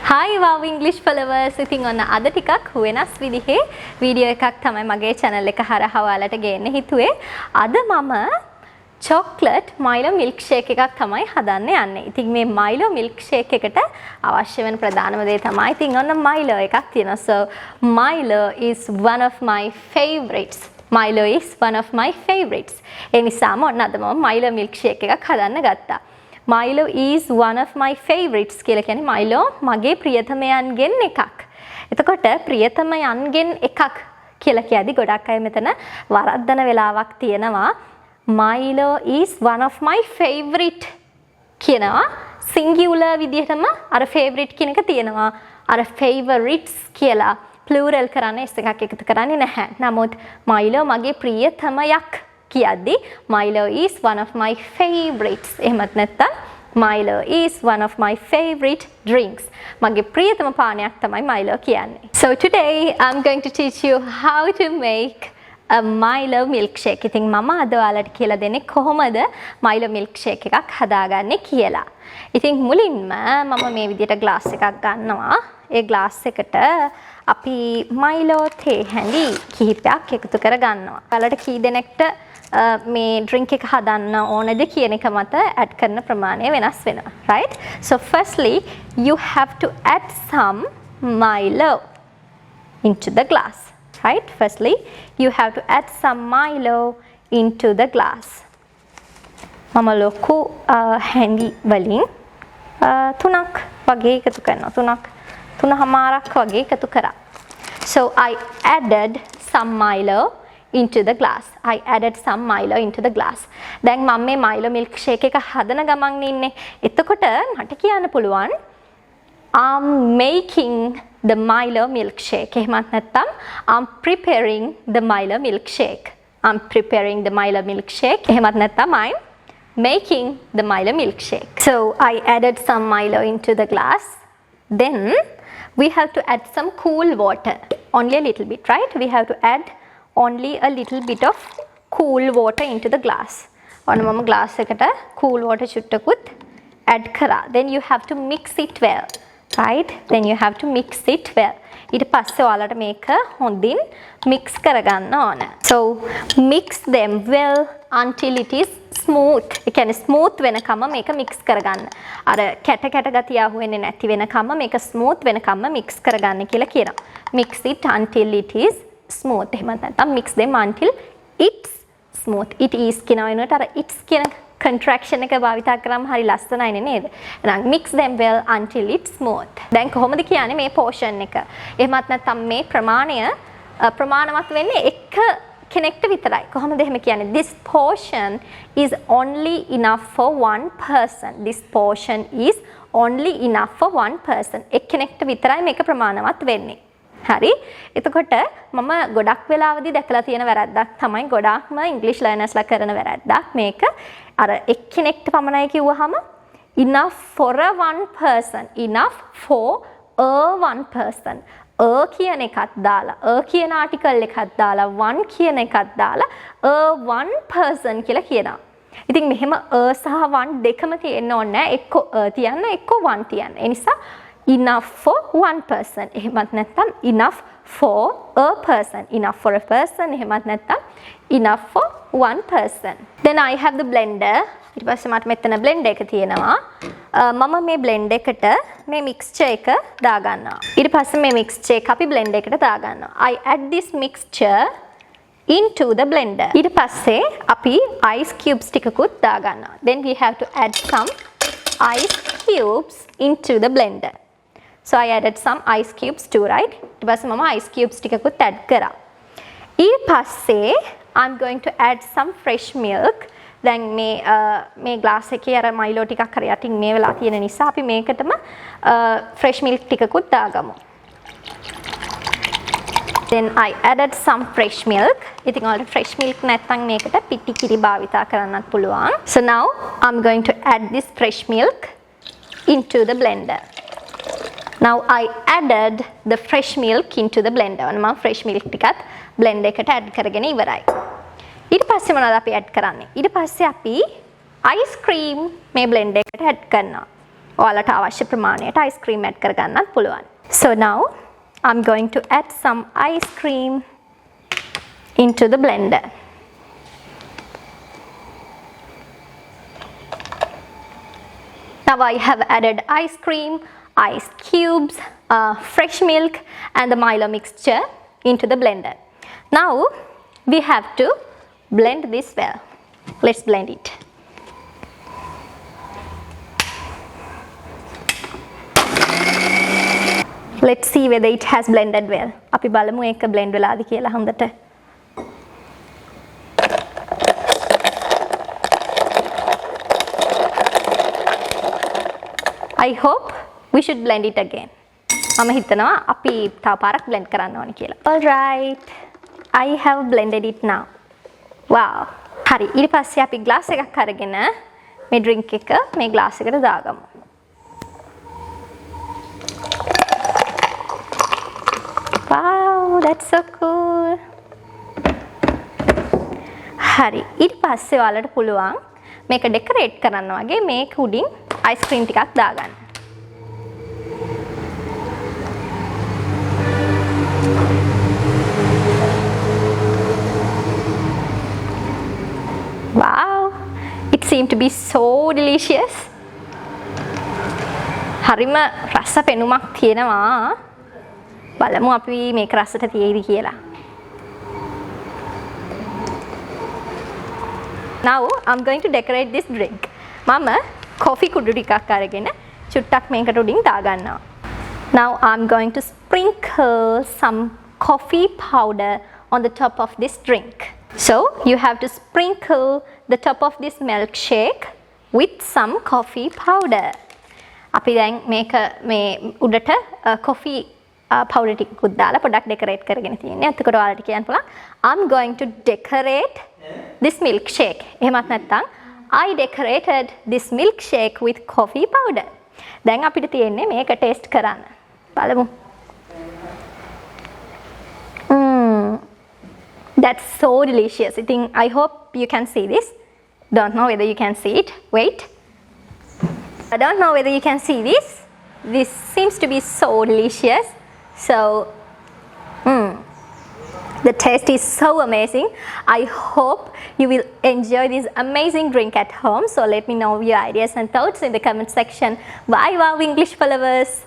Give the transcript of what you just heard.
Hi wow English followers. ඉතින් ඔන්න අද ටිකක් වෙනස් විදිහේ වීඩියෝ එකක් තමයි මගේ channel එක හරහා ඔයාලට ගේන්න හිතුවේ. අද මම chocolate Milo milkshake එකක් තමයි හදන්න යන්නේ. ඉතින් මේ Milo milkshake එකට අවශ්‍ය වෙන ප්‍රධානම දේ තමයි ඉතින් ඔන්න Milo එකක් තියෙනවා. So Milo is one of my favorites. Milo is one of my favorites. ඒ නිසාම ඔන්න අද මම Milo milkshake එකක් හදන්න ගත්තා. Milo is one of my favorites කියලා කියන්නේ Milo මගේ ප්‍රියතමයන්ගෙන් එකක්. එතකොට ප්‍රියතමයන්ගෙන් එකක් කියලා කියද්දි ගොඩක් අය මෙතන වරද්දන වෙලාවක් තියෙනවා. Milo is one of my favorite කියනවා singular විදිහටම අර favorite කියන එක තියෙනවා. අර favorites කියලා plural කරන්න S එකක් එකතු කරන්නේ නැහැ. නමුත් Milo මගේ ප්‍රියතමයක් කියද්දි Milo is one of my favorites. එහෙමත් නැත්නම් Milo is one of my favorite drinks. මගේ ප්‍රියතම පානයක් තමයි Milo කියන්නේ. So today I'm going to teach you how to make a Milo milkshake. ඉතින් මම අද ඔයාලට කියලා දෙන්නේ කොහොමද Milo milkshake එකක් හදාගන්නේ කියලා. ඉතින් මුලින්ම මම මේ විදිහට glass එකක් ගන්නවා. ඒ glass එකට අපි Milo තේ හැඳි කිහිපයක් එකතු කර ගන්නවා. ඔයාලට කී දෙනෙක්ට මේ drink එක හදන්න ඕනද කියන එක මත add කරන ප්‍රමාණය වෙනස් වෙනවා, right? So firstly you have to add some Milo into the glass, right? Firstly you have to add some Milo into the glass. මම ලොකු හැඳි වලින් තුනක් වගේ එකතු කරනවා. තුනමාරක් වගේ එකතු කරා. So I added some Milo into the glass. I added some Milo into the glass. දැන් මම මේ Milo milkshake එක හදන ගමන් ඉන්නේ. එතකොට මට කියන්න පුළුවන් I'm making the Milo milkshake. එහෙමත් නැත්නම් I'm preparing the Milo milkshake. I'm preparing the Milo milkshake. එහෙමත් නැත්නම් I'm making the Milo milkshake. So I added some Milo into the glass. Then we have to add some cool water. Only a little bit, right? We have to add only a little bit of cool water into the glass. ඔන්න මම glass එකට cool water චුට්ටකුත් add කරා. Then you have to mix it well, right? Then you have to mix it well. ඊට පස්සේ ඔයාලට මේක හොඳින් mix කරගන්න ඕන. So mix them well until it is smooth. ඒ කියන්නේ smooth වෙනකම්ම මේක mix කරගන්න. අර කැට ගතිය අහුවෙන්නේ නැති වෙනකම්ම මේක smooth වෙනකම්ම mix කරගන්න කියලා කියනවා. Mix it until it is smooth. එහෙමත් නැත්නම් mix them until it's smooth. It is කියන වෙනුවට අර it's කියන contraction එක භාවිත කරාම හරි ලස්සනයි නේද? එහෙනම් mix them well until it's smooth. දැන් කොහොමද කියන්නේ මේ portion එක? එහෙමත් නැත්නම් මේ ප්‍රමාණය ප්‍රමාණවත් වෙන්නේ එක කෙනෙක්ට විතරයි. කොහොමද එහෙම කියන්නේ? This portion is only enough for one person. This portion is only enough for one person. එක් කෙනෙක්ට විතරයි මේක ප්‍රමාණවත් වෙන්නේ. හරි. එතකොට මම ගොඩක් වෙලාවදී දැකලා තියෙන වැරද්දක් තමයි ගොඩාක්ම ඉංග්‍රීසි ලර්නර්ස්ලා කරන වැරද්දක් මේක අර එක්කෙනෙක්ට පමණයි කිව්වහම enough for a one person, enough for a one person. කියන එකත් දාලා කියන ආටිකල් එකත් දාලා one කියන එකත් දාලා a one person කියලා කියනවා. ඉතින් මෙහෙම සහ one දෙකම තියෙන්න ඕනේ නැහැ. එක්ක තියන්න එක්ක one තියන්න. ඒ නිසා enough for one person. එහෙමත් නැත්නම් enough for a person. Enough for a person. එහෙමත් නැත්නම් enough for one person. Then I have the blender. ඊට පස්සේ මට මෙතන blender එක තියෙනවා. මම මේ blender එකට මේ mixture එක දාගන්නවා. ඊට පස්සේ මේ mixture එක අපි blender එකට දාගන්නවා. I add this mixture into the blender. ඊට පස්සේ අපි ice cubes ටිකකුත් දාගන්නවා. Then we have to add some ice cubes into the blender. So I added some ice cubes too, right? ඊට පස්සේ මම ice cubes ටිකකුත් add කරා. ඊට පස්සේ I'm going to add some fresh milk. දැන් මේ glass එකේ අර Milo ටිකක් හර යටින් මේ වෙලා තියෙන නිසා අපි මේකටම fresh milk ටිකකුත් දාගමු. Then I added some fresh milk. ඉතින් ඔයාලට fresh milk නැත්නම් මේකට පිටි කිරි භාවිතා කරන්නත් පුළුවන්. So now I'm going to add this fresh milk into the blender. Now I added the fresh milk into the blender. මම fresh milk ටිකත් blender එකට add කරගෙන ඉවරයි. ඊට පස්සේ මොනවද අපි add කරන්නේ? ඊට පස්සේ අපි ice cream මේ blender එකට add කරනවා. ඔයාලට අවශ්‍ය ප්‍රමාණයට ice cream add කරගන්නත් පුළුවන්. So now I'm going to add some ice cream into the blender. Now I have added ice cream, ice cubes, fresh milk and the Milo mixture into the blender. Now we have to blend this well. Let's blend it. Let's see whether it has blended well. අපි බලමු ඒක blend වෙලාද කියලා හොඳට. I hope we should blend it again. මම හිතනවා අපි තව පාරක් blend කරන්න ඕනේ කියලා. All right. I have blended it now. Wow. හරි. ඊට පස්සේ අපි glass එකක් අරගෙන මේ drink එක මේ glass එකට දාගමු. Wow, that's so cool. හරි. ඊට පස්සේ ඔයාලට පුළුවන් මේක ඩෙකොරේට් කරන්න වගේ මේක උඩින් අයිස්ක්‍රීම් ටිකක් දාගන්න. Wow, it seemed to be so delicious. හරිම රස පෙනුමක් තියෙනවා. බලමු අපි මේක රසට තියෙයිද කියලා. Now I'm going to decorate this drink. මම coffee කුඩු ටිකක් අරගෙන චුට්ටක් මේකට උඩින් දාගන්නවා. Now I'm going to sprinkle some coffee powder on the top of this drink. So you have to sprinkle the top of this milkshake with some coffee powder. අපි දැන් මේක මේ උඩට coffee powder ටිකකුත් දාලා පොඩ්ඩක් decorate කරගෙන තියෙන්නේ. එතකොට ඔයාලට කියන්න පුළුවන් I'm going to decorate this milkshake. එහෙමත් නැත්නම් I decorated this milkshake with coffee powder. දැන් අපිට තියෙන්නේ මේක taste කරන්න. බලමු. That's so delicious. I hope you can see this. Don't know whether you can see it. Wait. I don't know whether you can see this. This seems to be so delicious. So, the taste is so amazing. I hope you will enjoy this amazing drink at home. So let me know your ideas and thoughts in the comment section. Bye wow English followers.